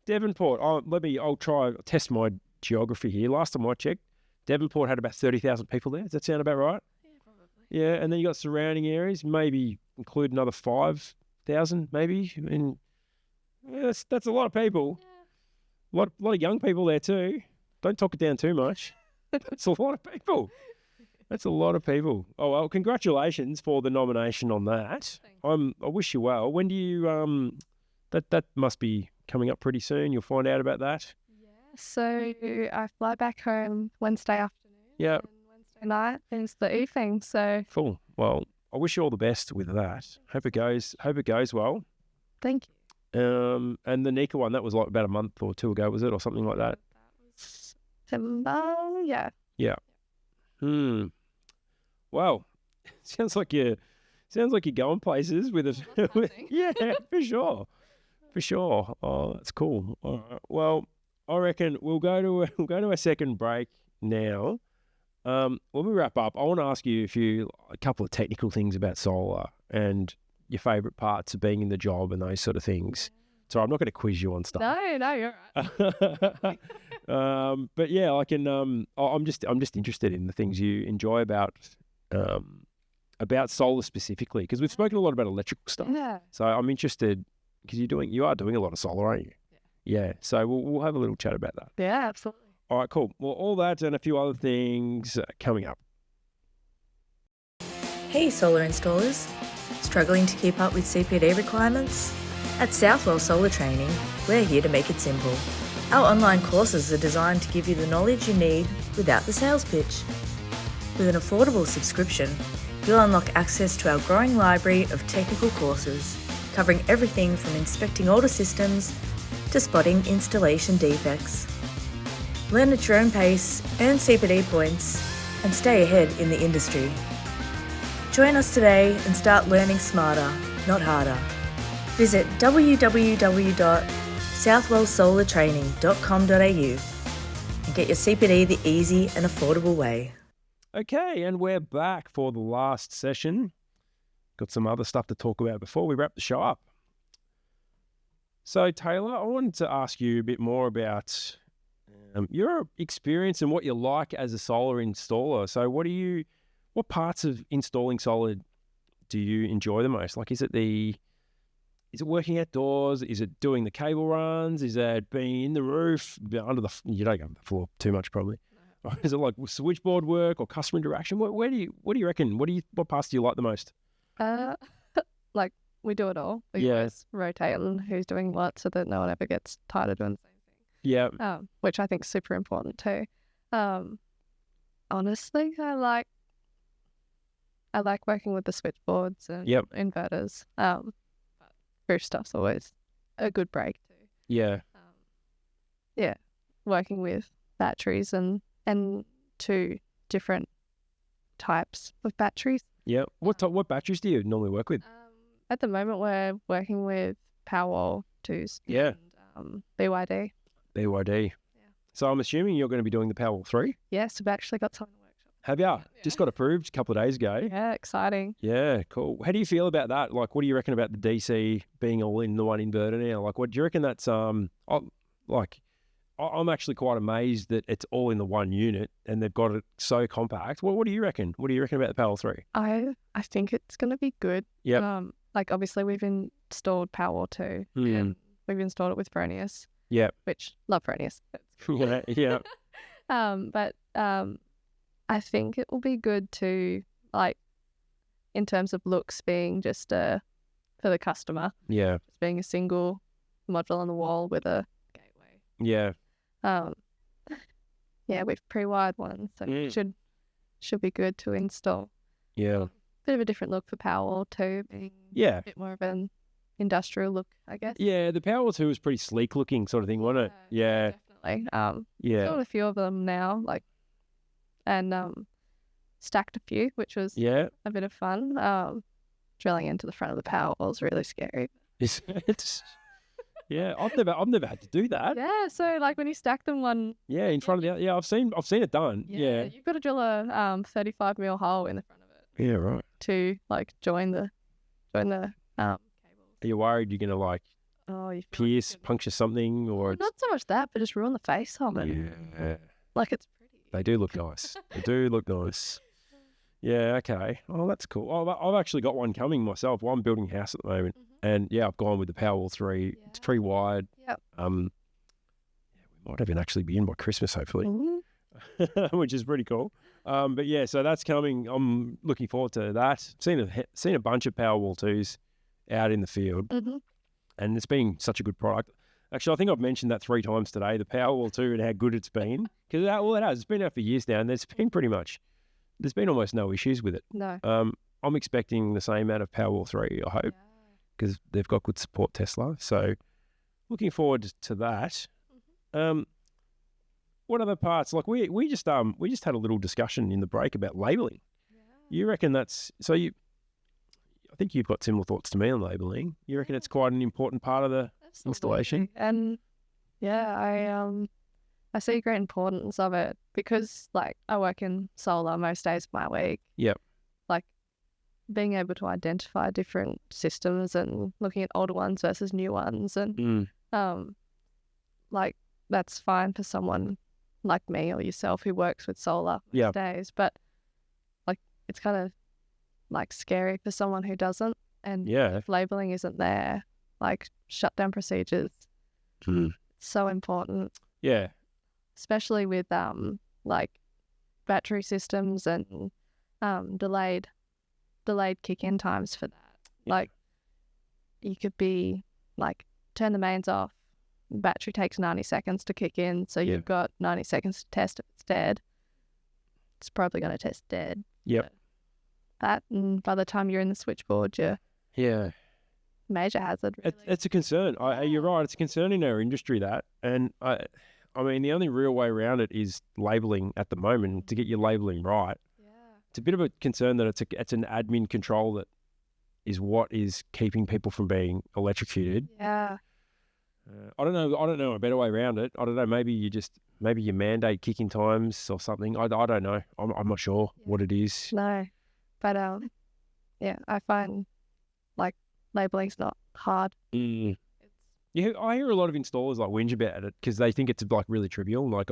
Devonport. I'll try test my geography here. Last time I checked, Devonport had about 30,000 people there. Does that sound about right? Yeah, probably. Yeah, and then you got surrounding areas, maybe include another 5,000, maybe. I mean, that's a lot of people. Yeah. A lot of young people there too. Don't talk it down too much. That's a lot of people. That's a lot of people. Oh well, congratulations for the nomination on that. I wish you well. When do you that must be coming up pretty soon. You'll find out about that. So I fly back home Wednesday afternoon. Yeah. And Wednesday night is the evening. So cool. Well, I wish you all the best with that. Hope it goes well. Thank you. And the Nika one, that was like about a month or two ago, was it, or something like that? That was September. Yeah. Yeah. Well, sounds like you're going places with it. Yeah, for sure. For sure. Oh, that's cool. All right. Well, I reckon we'll go to a second break now. When we wrap up, I want to ask you a couple of technical things about solar and your favourite parts of being in the job and those sort of things. So I'm not going to quiz you on stuff. No, you're right. But yeah, I can. I'm just interested in the things you enjoy about solar specifically, because we've spoken a lot about electrical stuff. Yeah. So I'm interested because you are doing a lot of solar, aren't you? Yeah. So we'll have a little chat about that. Yeah, absolutely. All right, cool. Well, all that and a few other things coming up. Hey, solar installers. Struggling to keep up with CPD requirements? At Southwell Solar Training, we're here to make it simple. Our online courses are designed to give you the knowledge you need without the sales pitch. With an affordable subscription, you'll unlock access to our growing library of technical courses, covering everything from inspecting older systems to spotting installation defects. Learn at your own pace, earn CPD points, and stay ahead in the industry. Join us today and start learning smarter, not harder. Visit www.southwellsolartraining.com.au and get your CPD the easy and affordable way. Okay, and we're back for the last session. Got some other stuff to talk about before we wrap the show up. So, Tailah, I wanted to ask you a bit more about your experience and what you like as a solar installer. So, what parts of installing solar do you enjoy the most? Like, is it the is it working outdoors? Is it doing the cable runs? Is it being in the roof, under the? You don't go on the floor too much, probably. No. Is it like switchboard work or customer interaction? What do you reckon? What parts do you like the most? Like we do it all. We always rotate on who's doing what, so that no one ever gets tired of doing the same thing. Yeah. Which I think is super important too. Honestly, I like working with the switchboards and inverters. Roof stuff's always a good break too. Yeah. Working with batteries and 2 different types of batteries. Yeah. What batteries do you normally work with? At the moment, we're working with Powerwall 2s. Yeah. And BYD. BYD. Yeah. So I'm assuming you're going to be doing the Powerwall 3? Yes, we've actually got some in the workshop. Have you? Yeah. Just got approved a couple of days ago. Yeah, exciting. Yeah, cool. How do you feel about that? Like, what do you reckon about the DC being all in the one inverter now? Like, what do you reckon that's I'm actually quite amazed that it's all in the one unit and they've got it so compact. What do you reckon? What do you reckon about the Powerwall 3? I think it's going to be good. Yeah. Like, obviously, we've installed Powerwall 2 and we've installed it with Fronius. Yeah. Which, love Fronius. Yeah. But I think it will be good to, like, in terms of looks being just for the customer. Yeah. Just being a single module on the wall with a gateway. Yeah. We've pre-wired one, so it should be good to install. Yeah. Bit of a different look for Powerwall 2, being a bit more of an industrial look, I guess. Yeah, the Powerwall 2 was pretty sleek looking sort of thing, wasn't it? Yeah. Definitely. Got a few of them now, and stacked a few, which was a bit of fun. Drilling into the front of the Powerwall is really scary. Yeah, I've never had to do that. Yeah, so like when you stack them one. Yeah, in front of the. Yeah, I've seen it done. Yeah. You've got to drill a 35 mil hole in the front of it. Yeah, right. To like join the cables. Are you worried you're gonna pierce, puncture something, or not so much that, but just ruin the face of it? Yeah. Like it's pretty. They do look nice. They do look nice. Yeah. Okay. Oh, that's cool. I've actually got one coming myself. Well, I'm building a house at the moment. And I've gone with the Powerwall 3. Yeah. It's pre-wired. Yep. We might even actually be in by Christmas, hopefully, which is pretty cool. But yeah, so that's coming. I'm looking forward to that. Seen a bunch of Powerwall 2s out in the field, and it's been such a good product. Actually, I think I've mentioned that 3 times today, the Powerwall 2 and how good it's been. Because it has. It's been out for years now, and there's been almost no issues with it. No. I'm expecting the same out of Powerwall 3, I hope. Yeah. Because they've got good support Tesla. So looking forward to that. What other parts? Like we just had a little discussion in the break about labeling. Yeah. You reckon that's I think you've got similar thoughts to me on labeling. You reckon it's quite an important part of the installation? And I see great importance of it because like I work in solar most days of my week. Yep. Being able to identify different systems and looking at older ones versus new ones and like that's fine for someone like me or yourself who works with solar most days, but like it's kind of like scary for someone who doesn't, and if labeling isn't there, like shutdown procedures so important, especially with like battery systems and delayed kick-in times for that. Like you could be like turn the mains off, battery takes 90 seconds to kick in, so you've got 90 seconds to test if it's dead. It's probably going to test dead. Yep. That, and by the time you're in the switchboard, you're major hazard. Really. It's a concern. You're right. It's a concern in our industry, that, and I mean the only real way around it is labeling at the moment to get your labeling right. It's a bit of a concern that it's an admin control that is what is keeping people from being electrocuted. Yeah. I don't know a better way around it. I don't know. Maybe you mandate kicking times or something. I don't know. I'm not sure what it is. No, but I find like labeling's not hard. Yeah, I hear a lot of installers like whinge about it because they think it's like really trivial. Like,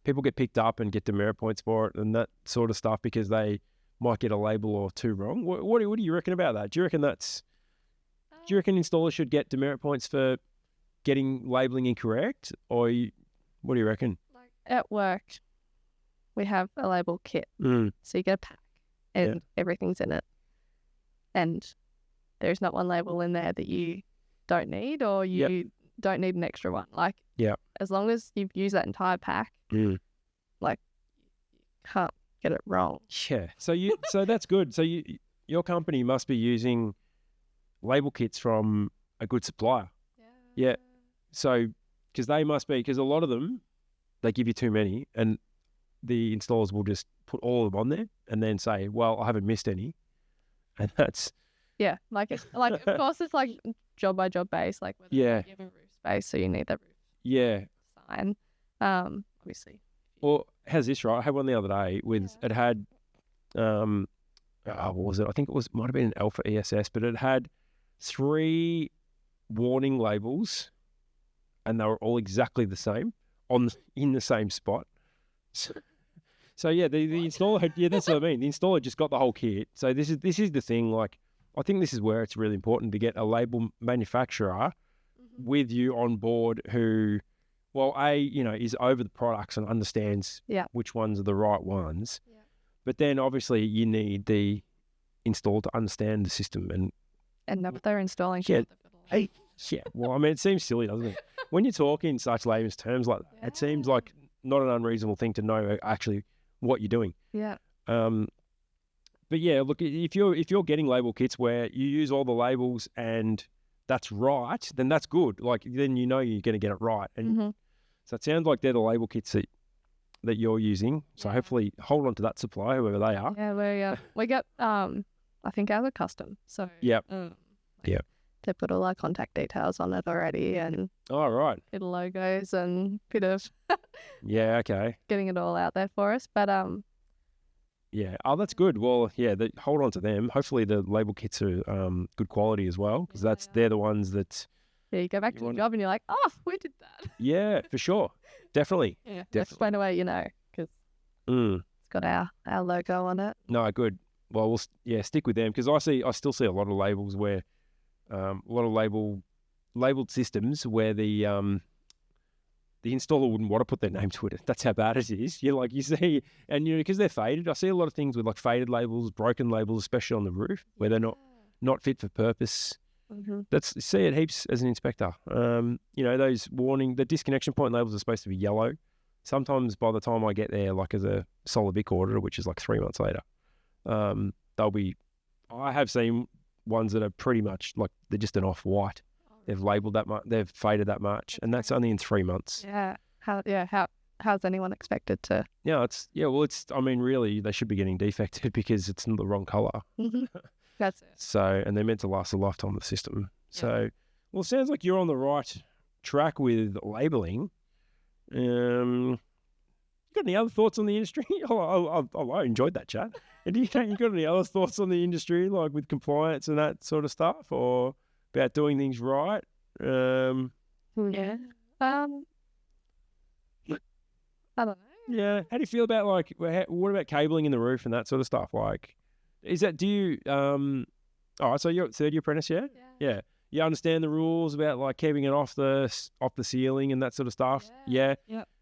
people get picked up and get demerit points for it and that sort of stuff because they might get a label or two wrong. What do you reckon about that? Do you reckon that's you reckon installers should get demerit points for getting labelling incorrect, or what do you reckon? Like at work, we have a label kit, Mm. so you get a pack, and everything's in it, and there's not one label in there that you don't need, or you don't need an extra one. Like, as long as you've used that entire pack, like, you can't get it wrong. Yeah. So that's good. So your company must be using label kits from a good supplier. Yeah. So, because a lot of them, they give you too many, and the installers will just put all of them on there and then say, well, I haven't missed any. And that's... Yeah. Like, of course, it's like job by job base. Like, whether you have a roof space, so you need that roof sign. Obviously. Or how's this, right? I had one the other day with, it had, what was it? I think might have been an Alpha ESS, but it had 3 warning labels, and they were all exactly the same in the same spot. So yeah, the installer, that's what I mean. The installer just got the whole kit. So this is the thing. Like, I think this is where it's really important to get a label manufacturer with you on board who, well, is over the products and understands which ones are the right ones. Yeah. But then obviously you need the installer to understand the system and know what they're installing. Well, I mean, it seems silly, doesn't it? When you talk in such layman's terms like that, it seems like not an unreasonable thing to know actually what you're doing. Yeah. But yeah, look, if you're getting label kits where you use all the labels and that's right, then that's good. Like, then you know you're going to get it right. And so it sounds like they're the label kits that you're using. So hopefully hold on to that supply, whoever they are. Yeah, we got I think ours are custom. So they put all our contact details on it already, and bit of logos and bit of getting it all out there for us. But that's good. Well, hold on to them. Hopefully the label kits are good quality as well, because they're the ones that you go back to the job and you're like, oh, we did that. Yeah, for sure, definitely. That's when away, because it's got our logo on it. No, good. Well, we'll stick with them, because I still see a lot of labels where a lot of labeled systems where the installer wouldn't want to put their name to it. That's how bad it is. You see, and because they're faded. I see a lot of things with like faded labels, broken labels, especially on the roof, where they're not fit for purpose. See it heaps as an inspector. Those the disconnection point labels are supposed to be yellow. Sometimes by the time I get there, like as a Solar Vic order, which is like 3 months later, they'll be. I have seen ones that are pretty much like they're just an off-white. They've labelled that much, they've faded that much, and that's only in 3 months. Yeah. How's anyone expected to? I mean, really, they should be getting defected because it's the wrong colour. That's it. So, and they're meant to last a lifetime of the system. So, well, it sounds like you're on the right track with labelling. You got any other thoughts on the industry? I enjoyed that chat. And you got any other thoughts on the industry, like with compliance and that sort of stuff, or about doing things right? I don't know. Yeah. How do you feel about what about cabling in the roof and that sort of stuff? Like, do you so you're third year apprentice, yeah? Yeah. You understand the rules about like keeping it off the ceiling and that sort of stuff? Yeah.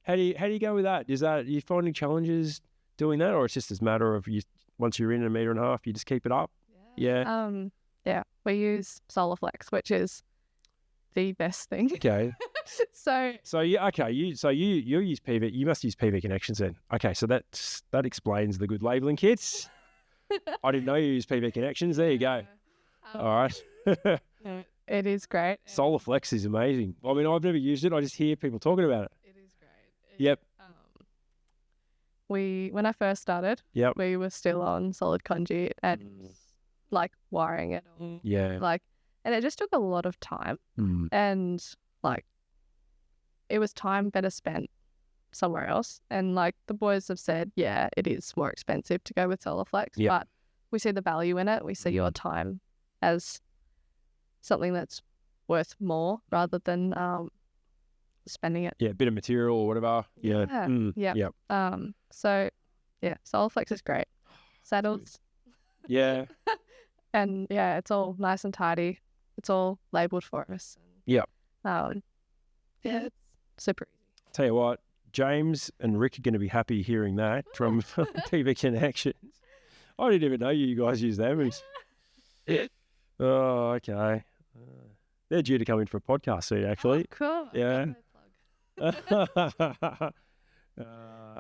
How do you go with that? Are you finding challenges doing that, or it's just a matter of once you're in 1.5 meters, you just keep it up? Yeah. We use Solar Flex, which is the best thing. Okay. So you use PV. You must use PV connections then. Okay, so that explains the good labelling kits. I didn't know you use PV connections. There you go. All right. No, it is great. Solar Flex is amazing. I mean, I've never used it. I just hear people talking about it. It is great. Yep. When I first started, we were still on solid conduit and like wiring it all. Yeah. And it just took a lot of time. And it was time better spent somewhere else. And the boys have said, it is more expensive to go with Solar Flex, but we see the value in it. We see your time as something that's worth more rather than spending it. Yeah, a bit of material or whatever. Yeah. So Solar Flex is great. Saddles. Yeah. And it's all nice and tidy. it's all labelled for us. Yeah. Yeah, it's super easy. Tell you what, James and Rick are going to be happy hearing that from TV Connections. I didn't even know you guys use them. Oh, okay. They're due to come in for a podcast soon, actually. Oh, cool. Yeah.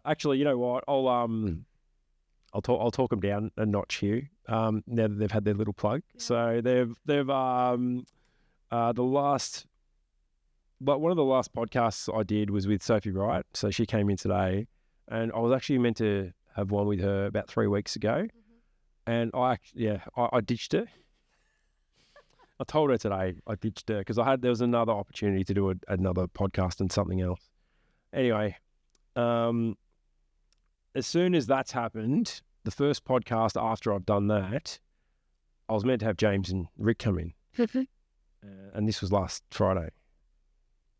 Actually, you know what? I'll talk them down a notch here. Now that they've had their little plug, so they've one of the last podcasts I did was with Sophie Wright. So she came in today, and I was actually meant to have one with her about 3 weeks ago, and I ditched her. I told her today I ditched her because there was another opportunity to do another podcast and something else. Anyway, as soon as that's happened, the first podcast after I've done that, I was meant to have James and Rick come in. And this was last Friday.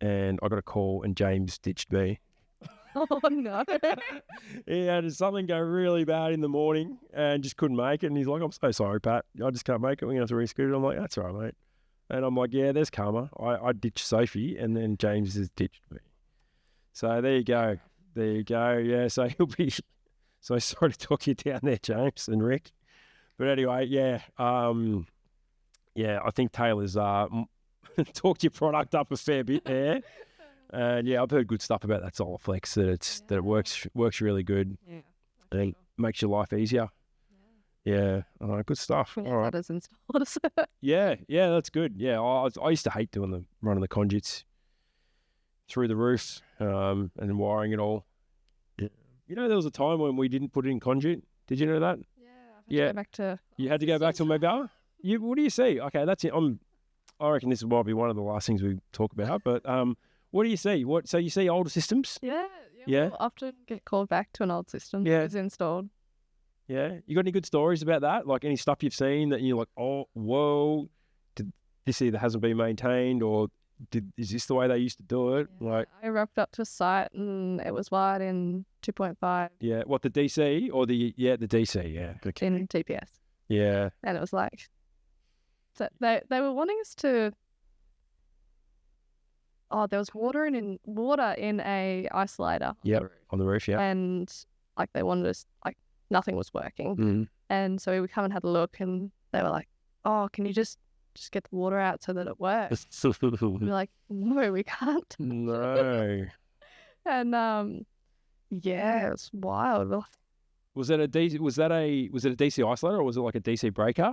And I got a call and James ditched me. Oh, no. He had something go really bad in the morning and just couldn't make it. And he's like, I'm so sorry, Pat. I just can't make it. We're going to have to rescoot it. I'm like, that's all right, mate. And I'm like, yeah, there's karma. I ditched Sophie and then James has ditched me. So there you go. There you go. Yeah, so he'll be... So sorry to talk you down there, James and Rick. But anyway, yeah. I think Taylor's talked your product up a fair bit there. And yeah, I've heard good stuff about that Solar Flex, that it works really good. Yeah. And makes your life easier. Yeah. Good stuff. Yeah, all right. that is installed. Yeah, that's good. Yeah, I used to hate running the conduits through the roof and then wiring it all. Yeah. You know, there was a time when we didn't put it in conduit. Did you know that? Yeah. Go back to. You had to go back to maybe. What do you see? Okay, that's it. I reckon this might be one of the last things we talk about. But what do you see? So you see older systems? Yeah. Yeah. We'll often get called back to an old system that was installed. Yeah. You got any good stories about that? Like any stuff you've seen that you're like, oh, whoa, this either hasn't been maintained or is this the way they used to do it? Yeah. Like I rocked up to site and it was wired in 2.5. Yeah. What, the DC or the DC? Yeah. Okay. In TPS. Yeah. And it was like, so they were wanting us to. Oh, there was water in a isolator. Yep, on the roof, yeah. And like they wanted us, like nothing was working. Mm-hmm. And so we come and had a look and they were like, oh, can you just get the water out so that it works? We're like, no, we can't. No. And yeah, it was wild. Was it a DC isolator or was it like a DC breaker?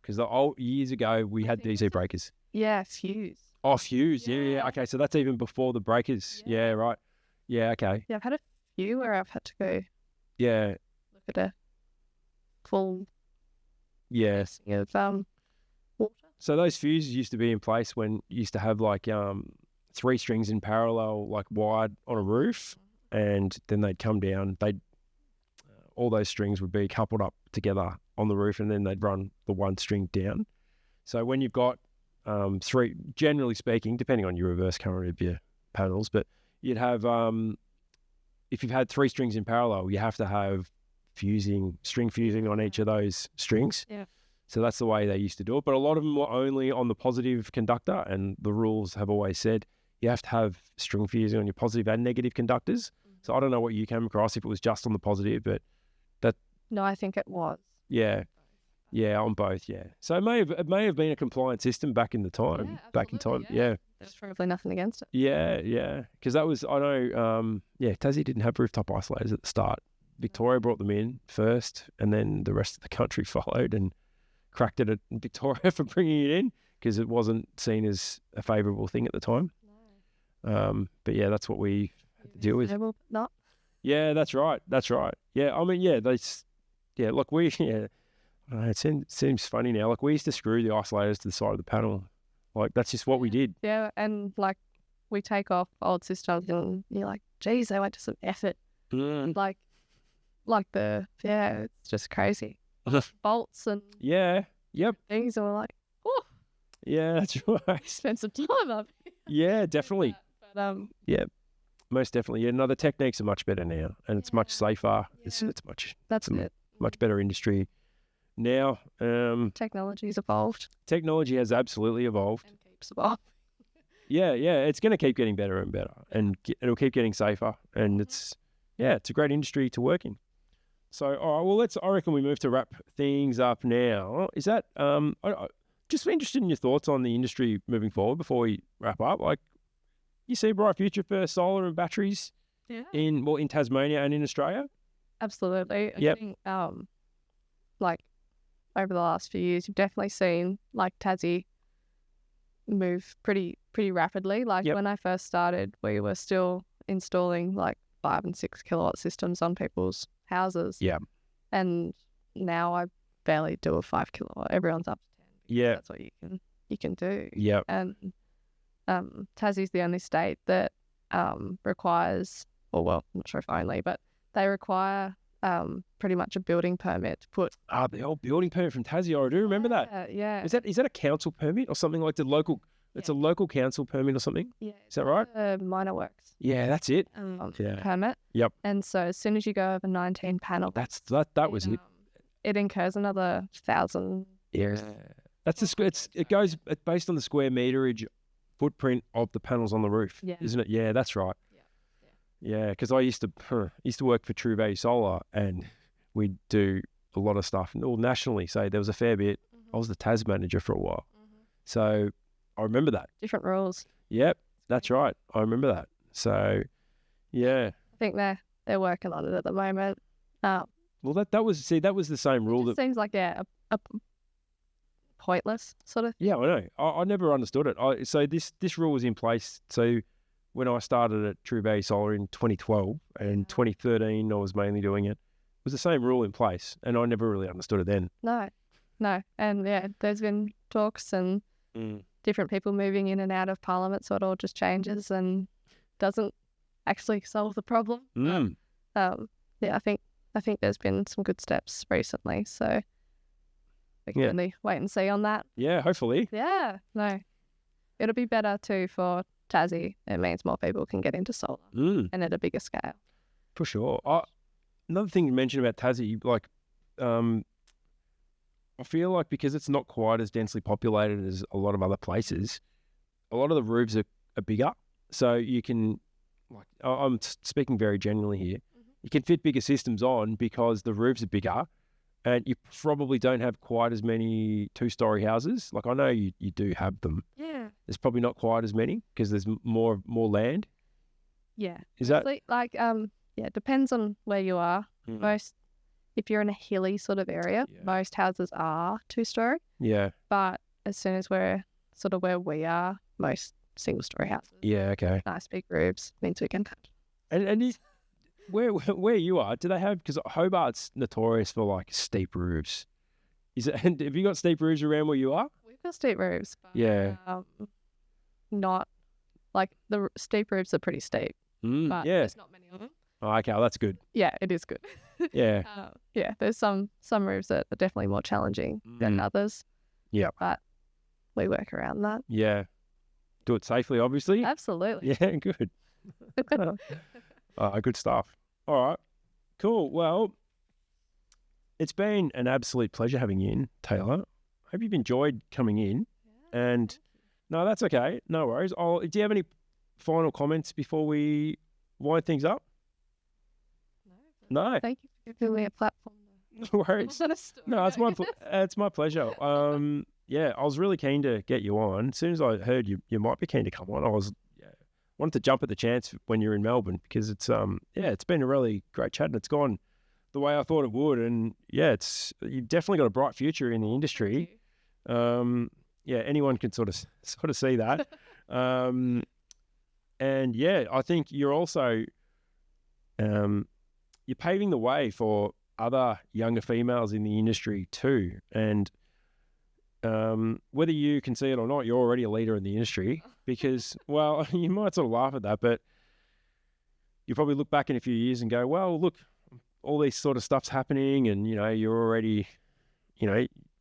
Because years ago we had DC breakers. Yeah, fuse. Oh, fuse. Yeah. Okay, so that's even before the breakers. Yeah, right. Yeah, okay. Yeah, I've had a few where I've had to go. Yeah. Look at a full. Yes. Of water. So those fuses used to be in place when you used to have like 3 strings in parallel, like wired on a roof, and then they'd come down. All those strings would be coupled up together on the roof, and then they'd run the one string down. So when you've got 3, generally speaking, depending on your reverse current of your panels, but you'd have, if you've had 3 strings in parallel, you have to have string fusing on each of those strings. Yeah. So that's the way they used to do it. But a lot of them were only on the positive conductor, and the rules have always said you have to have string fusing on your positive and negative conductors. Mm-hmm. So I don't know what you came across, if it was just on the positive, but that... No, I think it was. Yeah. Yeah, on both, yeah. So it may have been a compliant system back in the time. Yeah. There's probably nothing against it. Yeah. Because that was, I know, Tassie didn't have rooftop isolators at the start. Victoria brought them in first, and then the rest of the country followed and cracked it at Victoria for bringing it in because it wasn't seen as a favourable thing at the time. No. But yeah, that's what we had to deal with. Not. Yeah, that's right. Yeah, I mean, it seems funny now. Like we used to screw the isolators to the side of the panel. Like that's just what we did. Yeah, and like we take off old systems and you're like, geez, they went to some effort. Mm. It's just crazy. Bolts and things, and we're like, oh, yeah, that's right. Spend some time up. Yeah, definitely. But yeah, most definitely. Yeah, no, the techniques are much better now, and it's much safer. Yeah. It's much better industry. now. Technology's evolved. Technology has absolutely evolved. And keeps evolving. Yeah, it's going to keep getting better and better, and it'll keep getting safer, and it's a great industry to work in. So, all right, well, I reckon we move to wrap things up now. Is that, just interested in your thoughts on the industry moving forward before we wrap up. Like, you see a bright future for solar and batteries in Tasmania and in Australia? Absolutely. Yep. I think, like, over the last few years, you've definitely seen, like, Tassie move pretty rapidly. Like, when I first started, we were still installing, like, 5 and 6 kilowatt systems on people's houses. Yeah. And now I barely do a 5 kilowatt. Everyone's up to 10. Yeah. That's what you can do. Yeah. And Tassie's the only state that requires, I'm not sure if only, but they require pretty much a building permit to put. The old building permit from Tassie, I do remember that. Yeah. Is that a council permit or something like the local? It's a local council permit or something. Yeah. Is that right? Minor works. Yeah, that's it. Permit. Yep. And so as soon as you go over 19 panels, that was it. It incurs another 1,000. Yeah. That's it goes based on the square meterage footprint of the panels on the roof, isn't it? Yeah, that's right. Yeah, because I used to work for True Value Solar, and we'd do a lot of stuff nationally. So there was a fair bit. I was the TAS manager for a while, so I remember that. Different rules. Yep, that's right. I remember that. So, yeah. I think they're working on it at the moment. Well, that was the same rule. It seems like a pointless sort of. Yeah, I know. I never understood it. So this rule was in place. So when I started at True Value Solar in 2012 and 2013, I was mainly doing it. It was the same rule in place, and I never really understood it then. No, and there's been talks and different people moving in and out of Parliament, so it all just changes and doesn't actually solve the problem. I think there's been some good steps recently, so we can really wait and see on that. Yeah, hopefully. Yeah, no, it'll be better too for Tassie. It means more people can get into solar and at a bigger scale. For sure. Another thing you mentioned about Tassie, like, I feel like because it's not quite as densely populated as a lot of other places, a lot of the roofs are bigger. So you can, like, I'm speaking very generally here, you can fit bigger systems on because the roofs are bigger, and you probably don't have quite as many 2-story houses. Like, I know you do have them. Yeah. There's probably not quite as many because there's more land. Yeah. Is that like it depends on where you are. If you're in a hilly sort of area, most houses are 2-story. Yeah. But as soon as we're sort of where we are, most single-story houses. Yeah, okay. Nice big roofs means we can touch. And where you are, do they have, because Hobart's notorious for like steep roofs. And have you got steep roofs around where you are? We've got steep roofs, but not like the steep roofs are pretty steep. But there's not many of them. Oh, okay, well, that's good. Yeah, it is good. Yeah. There's some roofs that are definitely more challenging than others. Yeah. But we work around that. Yeah. Do it safely, obviously. Absolutely. Yeah, good. Good stuff. All right. Cool. Well, it's been an absolute pleasure having you in, Tailah. Hope you've enjoyed coming in. Yeah. And no, that's okay. No worries. Do you have any final comments before we wind things up? No. Thank you for giving me a platform. No worries. No, it's my pleasure. I was really keen to get you on. As soon as I heard you might be keen to come on, I wanted to jump at the chance when you're in Melbourne, because it's been a really great chat, and it's gone the way I thought it would. And you've definitely got a bright future in the industry. Anyone can sort of see that. I think you're also you're paving the way for other younger females in the industry too. And whether you can see it or not, you're already a leader in the industry, because, well, you might sort of laugh at that, but you probably look back in a few years and go, well, look, all these sort of stuff's happening, and, you're already,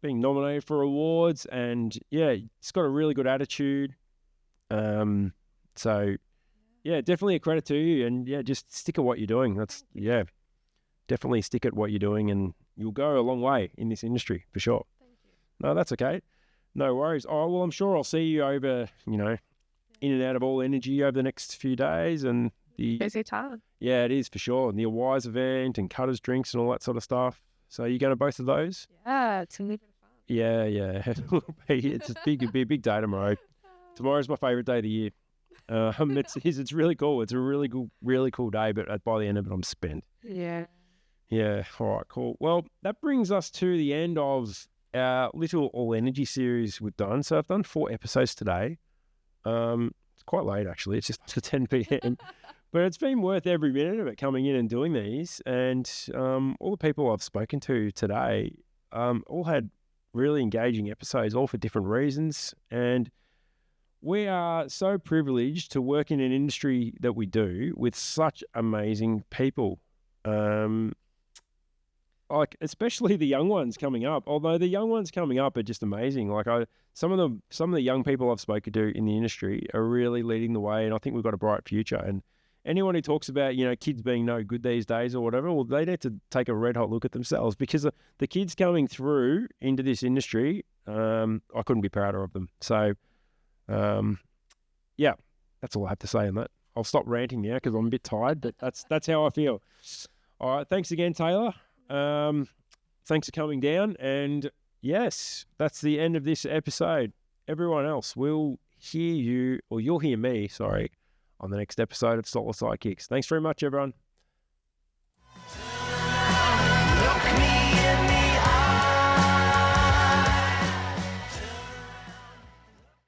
being nominated for awards, and it's got a really good attitude. Definitely a credit to you, and just stick at what you're doing. Definitely stick at what you're doing, and you'll go a long way in this industry for sure. Thank you. No, that's okay. No worries. Oh, well, I'm sure I'll see you over, in and out of All Energy over the next few days. And busy time. Yeah, it is for sure. And the Wise event and Cutters Drinks and all that sort of stuff. So you going to both of those? Yeah, it's going to be fun. Yeah. It's it'll be a big day tomorrow. Tomorrow's my favourite day of the year. It's really cool. It's a really cool day, but by the end of it, I'm spent. Yeah. Yeah. All right, cool. Well, that brings us to the end of our little All Energy series we've done. So I've done 4 episodes today. It's quite late, actually. It's just after 10 p.m. But it's been worth every minute of it coming in and doing these. And all the people I've spoken to today all had really engaging episodes, all for different reasons. And we are so privileged to work in an industry that we do with such amazing people. Like especially the young ones coming up. Although the young ones coming up are just amazing. Like some of the young people I've spoken to in the industry are really leading the way, and I think we've got a bright future. And anyone who talks about kids being no good these days or whatever, well, they need to take a red hot look at themselves, because the kids coming through into this industry, I couldn't be prouder of them. So, yeah, that's all I have to say on that. I'll stop ranting now because I'm a bit tired, but that's how I feel. All right, thanks again, Tailah. Thanks for coming down, and yes, that's the end of this episode. Everyone else will hear you, or you'll hear me, sorry, on the next episode of Solar Sidekicks. Thanks very much, everyone.